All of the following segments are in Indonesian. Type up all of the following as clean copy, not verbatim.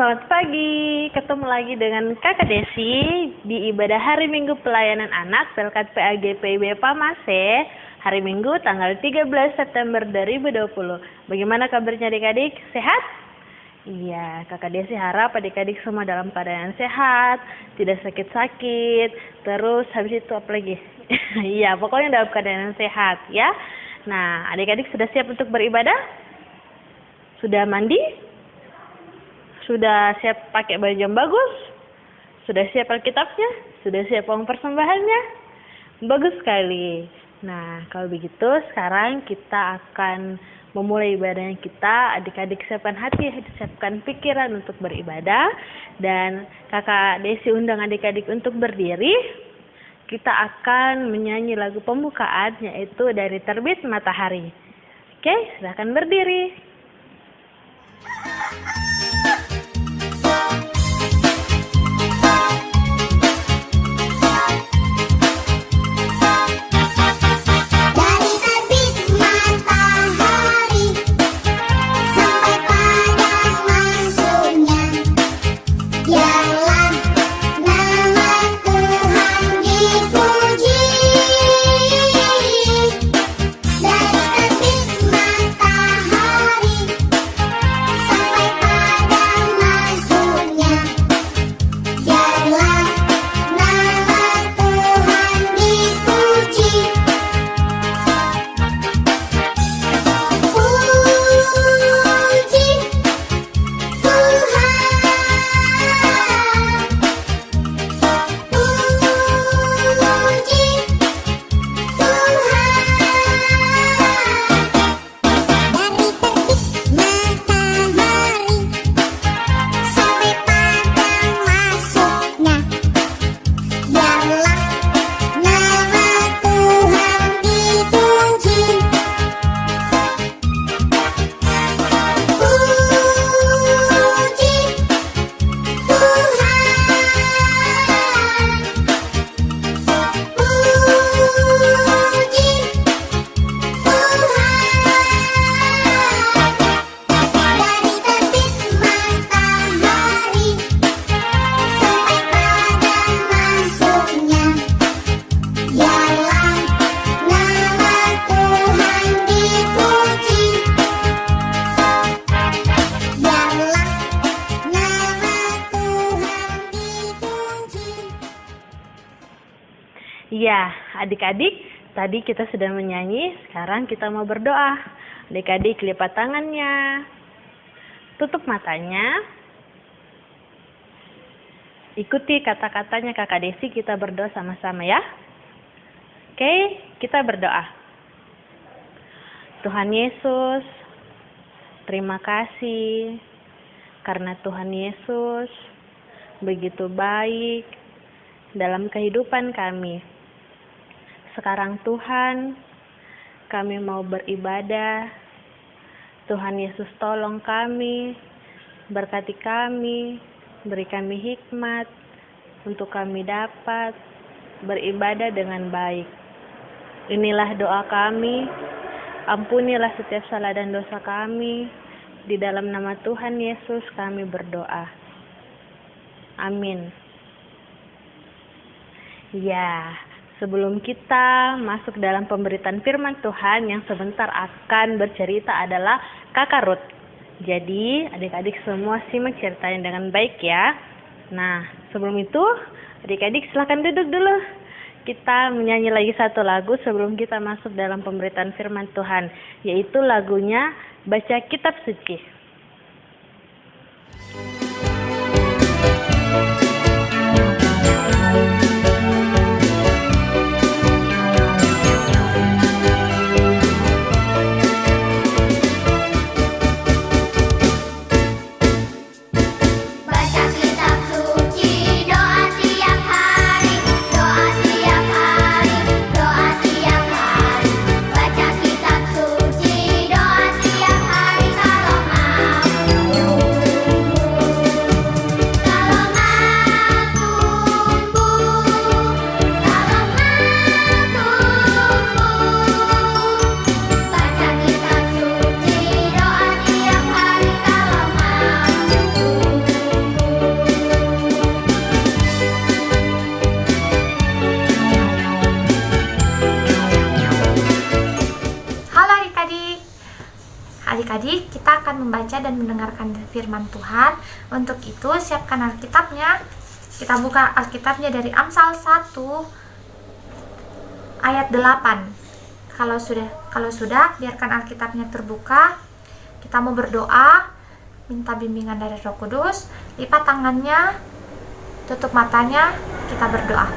selamat pagi. Ketemu lagi dengan Kakak Desi di ibadah hari Minggu Pelayanan Anak Pelkat PAGPIB Pamase, hari Minggu tanggal 13 September 2020. Bagaimana kabarnya adik-adik? Sehat? Iya, Kakak Desi harap adik-adik semua dalam keadaan sehat, tidak sakit-sakit, terus habis itu apa lagi? Iya, pokoknya dalam keadaan sehat ya. Nah, adik-adik sudah siap untuk beribadah? Sudah mandi? Sudah siap pakai baju yang bagus? Sudah siap Alkitabnya? Sudah siap uang persembahannya? Bagus sekali. Nah, kalau begitu sekarang kita akan memulai ibadahnya kita. Adik-adik siapkan hati, siapkan pikiran untuk beribadah. Dan Kakak Desi undang adik-adik untuk berdiri. Kita akan menyanyi lagu pembukaan yaitu dari Terbit Matahari. Oke, silakan berdiri. Ya, adik-adik, tadi kita sudah menyanyi, sekarang kita mau berdoa. Adik-adik lipat tangannya, tutup matanya, ikuti kata-katanya Kakak Desi, kita berdoa sama-sama ya. Oke, kita berdoa. Tuhan Yesus, terima kasih karena Tuhan Yesus begitu baik dalam kehidupan kami. Sekarang Tuhan, kami mau beribadah. Tuhan Yesus tolong kami, berkati kami, beri kami hikmat untuk kami dapat beribadah dengan baik. Inilah doa kami, ampunilah setiap salah dan dosa kami. Di dalam nama Tuhan Yesus kami berdoa. Amin. Ya. Sebelum kita masuk dalam pemberitaan firman Tuhan yang sebentar akan bercerita adalah Kakak Ruth. Jadi adik-adik semua simak ceritanya dengan baik ya. Nah sebelum itu adik-adik silakan duduk dulu. Kita menyanyi lagi satu lagu sebelum kita masuk dalam pemberitaan firman Tuhan. Yaitu lagunya Baca Kitab Suci. Baca kitab suci, doa tiap hari kalau dan mendengarkan firman Tuhan. Untuk itu siapkan Alkitabnya. Kita buka Alkitabnya dari Amsal 1 ayat 8. Kalau sudah, biarkan Alkitabnya terbuka. Kita mau berdoa, minta bimbingan dari Roh Kudus. Lipat tangannya, tutup matanya, kita berdoa.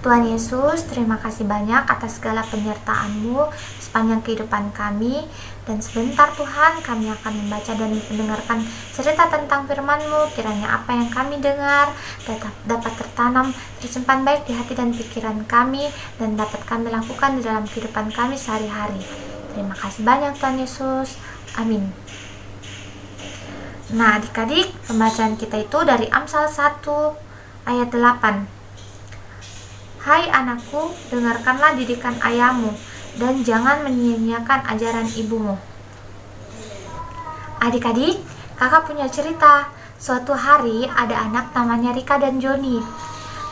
Tuhan Yesus, terima kasih banyak atas segala penyertaan-Mu sepanjang kehidupan kami. Dan sebentar Tuhan, kami akan membaca dan mendengarkan cerita tentang firman-Mu. Kiranya apa yang kami dengar dapat tertanam, tersimpan baik di hati dan pikiran kami, dan dapat kami lakukan di dalam kehidupan kami sehari-hari. Terima kasih banyak Tuhan Yesus. Amin. Nah, adik-adik, pembacaan kita itu dari Amsal 1 ayat 8. Hai anakku, dengarkanlah didikan ayahmu, dan jangan menyia-nyiakan ajaran ibumu. Adik-adik, kakak punya cerita. Suatu hari ada anak namanya Rika dan Joni.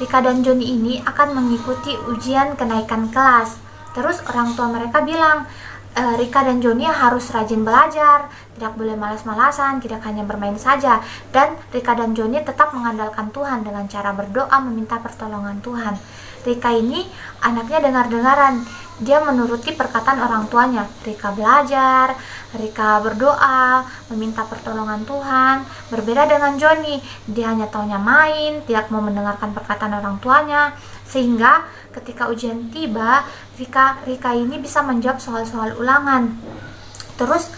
Rika dan Joni ini akan mengikuti ujian kenaikan kelas. Terus orang tua mereka bilang, Rika dan Joni harus rajin belajar, tidak boleh malas-malasan, tidak hanya bermain saja. Dan Rika dan Joni tetap mengandalkan Tuhan dengan cara berdoa meminta pertolongan Tuhan. Rika ini anaknya dengar-dengaran, dia menuruti perkataan orang tuanya. Rika belajar, Rika berdoa, meminta pertolongan Tuhan. Berbeda dengan Joni, dia hanya taunya main, tidak mau mendengarkan perkataan orang tuanya. Sehingga ketika ujian tiba, Rika ini bisa menjawab soal-soal ulangan. Terus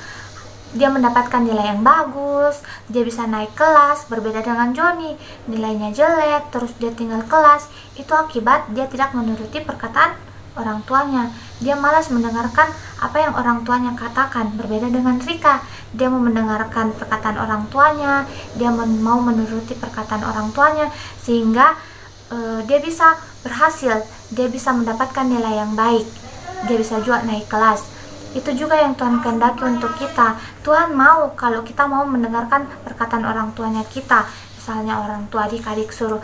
dia mendapatkan nilai yang bagus, dia bisa naik kelas. Berbeda dengan Joni, nilainya jelek, terus dia tinggal kelas. Itu akibat dia tidak menuruti perkataan orang tuanya. Dia malas mendengarkan apa yang orang tuanya katakan. Berbeda dengan Rika, dia mau mendengarkan perkataan orang tuanya, dia mau menuruti perkataan orang tuanya, sehingga dia bisa berhasil, dia bisa mendapatkan nilai yang baik, dia bisa juga naik kelas. Itu juga yang Tuhan kehendaki untuk kita. Tuhan mau kalau kita mau mendengarkan perkataan orang tuanya kita. Misalnya orang tua adik-adik suruh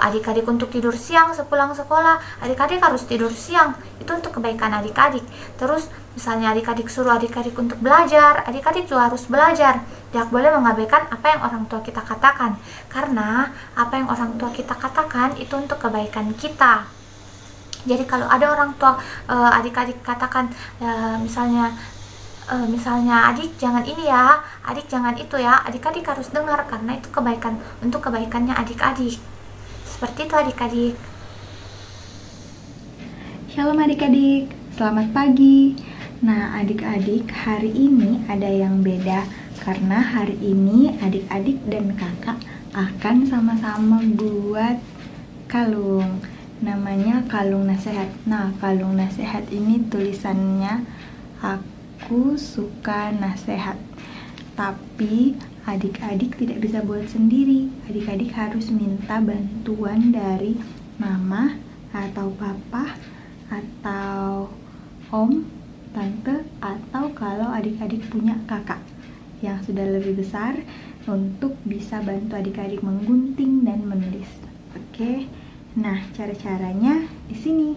adik-adik untuk tidur siang sepulang sekolah, adik-adik harus tidur siang. Itu untuk kebaikan adik-adik. Terus misalnya adik-adik suruh adik-adik untuk belajar, adik-adik juga harus belajar. Tidak boleh mengabaikan apa yang orang tua kita katakan. Karena apa yang orang tua kita katakan itu untuk kebaikan kita. Jadi kalau ada orang tua adik-adik katakan misalnya adik jangan ini ya, adik jangan itu ya, adik-adik harus dengar karena itu kebaikan, untuk kebaikannya adik-adik. Seperti itu adik-adik. Shalom adik-adik, selamat pagi. Nah adik-adik, hari ini ada yang beda karena hari ini adik-adik dan kakak akan sama-sama buat kalung. Namanya kalung nasihat. Nah, kalung nasihat ini tulisannya aku suka nasihat. Tapi adik-adik tidak bisa buat sendiri. Adik-adik harus minta bantuan dari mama atau papa atau om, tante, atau kalau adik-adik punya kakak yang sudah lebih besar untuk bisa bantu adik-adik menggunting dan menulis. Oke. Nah, cara-caranya di sini.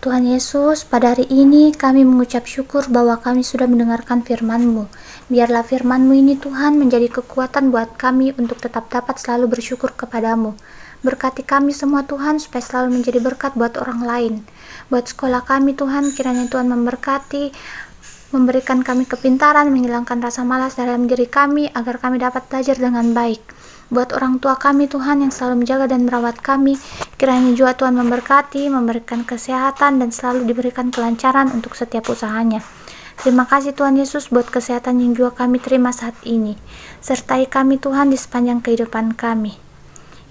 Tuhan Yesus, pada hari ini kami mengucap syukur bahwa kami sudah mendengarkan firman-Mu. Biarlah firman-Mu ini Tuhan menjadi kekuatan buat kami untuk tetap dapat selalu bersyukur kepadamu. Berkati kami semua Tuhan supaya selalu menjadi berkat buat orang lain. Buat sekolah kami Tuhan, kiranya Tuhan memberkati, memberikan kami kepintaran, menghilangkan rasa malas dalam diri kami agar kami dapat belajar dengan baik. Buat orang tua kami Tuhan yang selalu menjaga dan merawat kami, kiranya juga Tuhan memberkati, memberikan kesehatan dan selalu diberikan kelancaran untuk setiap usahanya. Terima kasih Tuhan Yesus buat kesehatan yang juga kami terima saat ini. Sertai kami Tuhan di sepanjang kehidupan kami.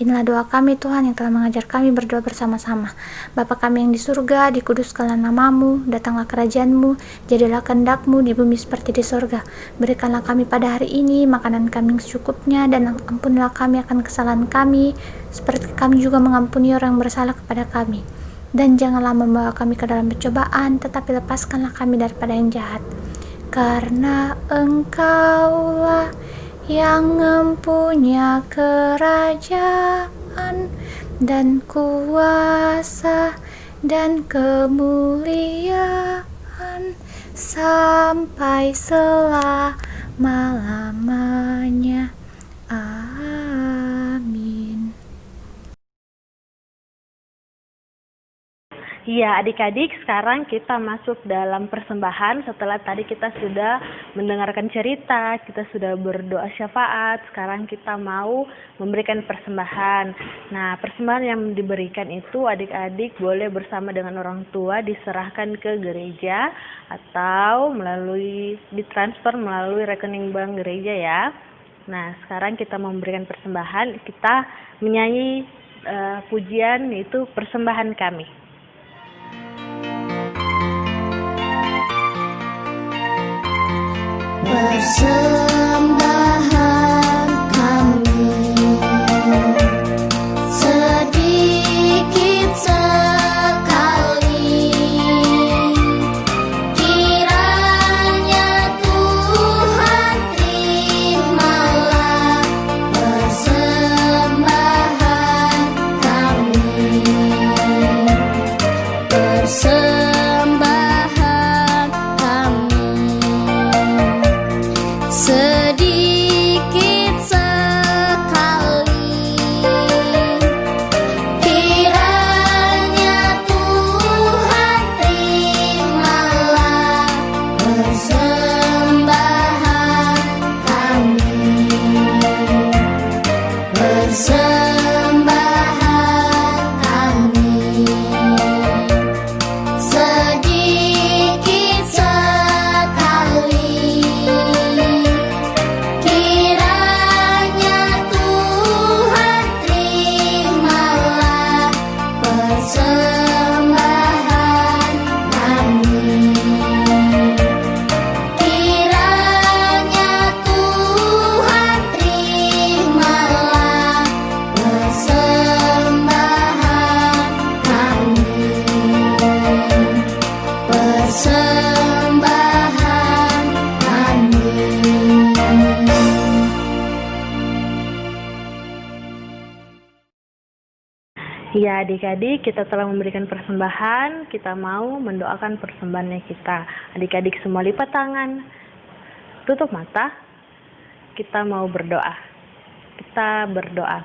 Inilah doa kami Tuhan yang telah mengajar kami berdoa bersama-sama. Bapa kami yang di surga, dikuduskanlah namamu, datanglah kerajaan-Mu, jadilah kehendak-Mu di bumi seperti di surga. Berikanlah kami pada hari ini makanan kami yang secukupnya, dan ampunilah kami akan kesalahan kami, seperti kami juga mengampuni orang yang bersalah kepada kami. Dan janganlah membawa kami ke dalam pencobaan, tetapi lepaskanlah kami daripada yang jahat. Karena Engkaulah yang mempunyai kerajaan dan kuasa dan kemuliaan sampai selama-lamanya. Amin. Ya, adik-adik, sekarang kita masuk dalam persembahan. Setelah tadi kita sudah mendengarkan cerita, kita sudah berdoa syafaat, sekarang kita mau memberikan persembahan. Nah, persembahan yang diberikan itu adik-adik boleh bersama dengan orang tua diserahkan ke gereja atau ditransfer melalui rekening bank gereja ya. Nah, sekarang kita memberikan persembahan, kita menyanyi pujian yaitu persembahan kami. Persembahan kami sedikit sekali, kiranya Tuhan terimalah persembahan kami. Persembahan kami sedikit sekali, kiranya Tuhan terimalah persembahan kami. Persembahan kami sedikit sekali, kiranya Tuhan terimalah persembahan kami. Kiranya Tuhan terimalah persembahan kami. Persembahan kami. Ya, adik-adik, kita telah memberikan persembahan, kita mau mendoakan persembahannya kita. Adik-adik semua lipat tangan, tutup mata, kita mau berdoa. Kita berdoa.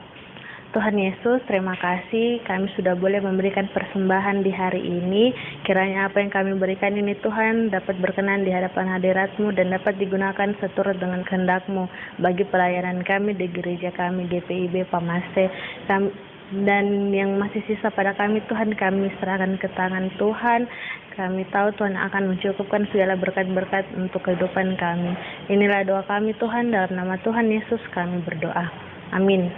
Tuhan Yesus, terima kasih kami sudah boleh memberikan persembahan di hari ini. Kiranya apa yang kami berikan ini Tuhan dapat berkenan di hadapan hadirat-Mu dan dapat digunakan seturut dengan kehendak-Mu bagi pelayanan kami di gereja kami GPIB Pamase. Dan yang masih sisa pada kami Tuhan, kami serahkan ke tangan Tuhan. Kami tahu Tuhan akan mencukupkan segala berkat-berkat untuk kehidupan kami. Inilah doa kami Tuhan, dalam nama Tuhan Yesus kami berdoa. Amin.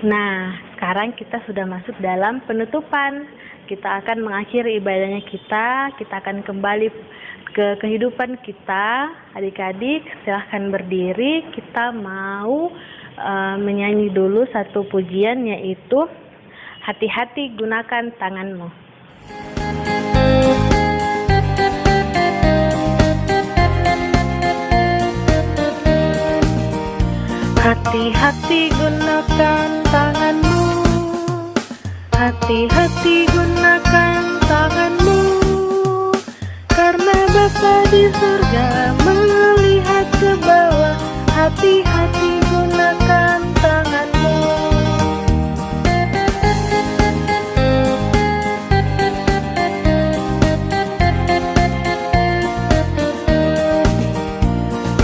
Nah, sekarang kita sudah masuk dalam penutupan. Kita akan mengakhiri ibadahnya kita akan kembali ke kehidupan kita. Adik-adik silahkan berdiri, kita mau menyanyi dulu satu pujian, yaitu hati-hati gunakan tanganmu. Hati-hati gunakan tanganmu, Hati-hati gunakan tanganmu, karena Bapa di surga melihat ke bawah. Hati-hati gunakan tanganmu.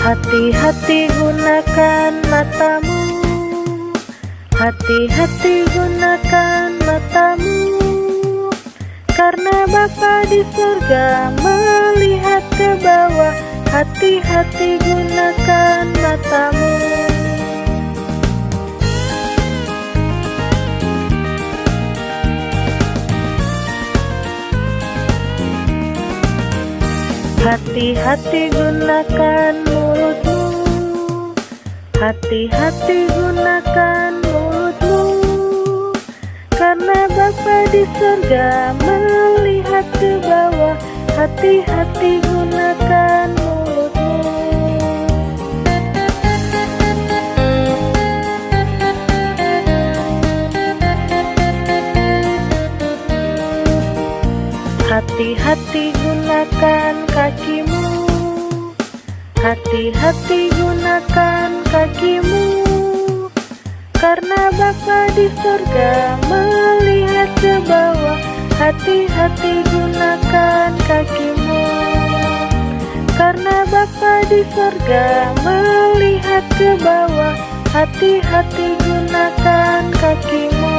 Hati-hati gunakan matamu, hati-hati gunakan matamu, karena Bapa di surga melihat ke bawah. Hati-hati gunakan matamu. Hati-hati gunakan mulutmu, hati-hati gunakan mulutmu, karena Bapa di surga melihat ke bawah. Hati-hati gunakan mulutmu. Hati-hati gunakan kakimu, hati-hati gunakan kakimu, karena Bapa di surga melihat ke bawah. Hati-hati gunakan kakimu, karena Bapa di surga melihat ke bawah. Hati-hati gunakan kakimu.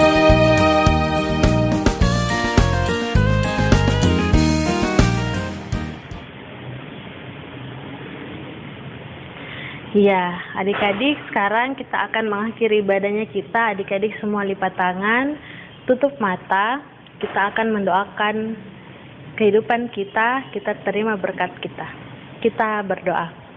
Ya, adik-adik, sekarang kita akan mengakhiri ibadahnya kita. Adik-adik semua lipat tangan, tutup mata. Kita akan mendoakan kehidupan kita terima berkat kita. Kita berdoa.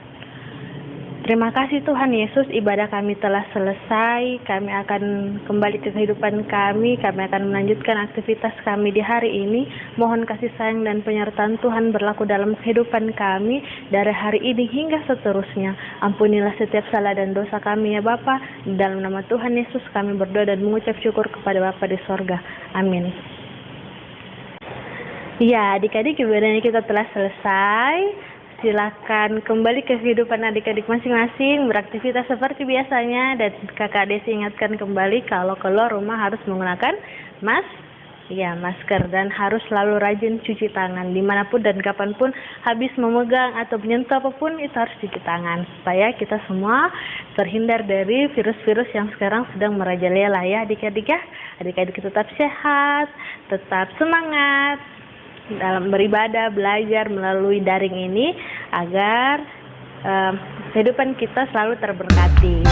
Terima kasih Tuhan Yesus, ibadah kami telah selesai. Kami akan kembali ke kehidupan kami akan melanjutkan aktivitas kami di hari ini. Mohon kasih sayang dan penyertaan Tuhan berlaku dalam kehidupan kami dari hari ini hingga seterusnya. Ampunilah setiap salah dan dosa kami ya Bapa. Dalam nama Tuhan Yesus kami berdoa dan mengucap syukur kepada Bapa di sorga. Amin. Ya, adik-adik, ibadahnya kita telah selesai. Silakan kembali ke kehidupan adik-adik masing-masing, beraktivitas seperti biasanya. Dan Kakak Desi ingatkan kembali kalau keluar rumah harus menggunakan masker, dan harus selalu rajin cuci tangan dimanapun dan kapanpun. Habis memegang atau menyentuh apapun itu harus cuci tangan, supaya kita semua terhindar dari virus-virus yang sekarang sedang merajalela ya adik-adik ya. Adik-adik tetap sehat, tetap semangat dalam beribadah, belajar melalui daring ini, agar kehidupan kita selalu terberkati.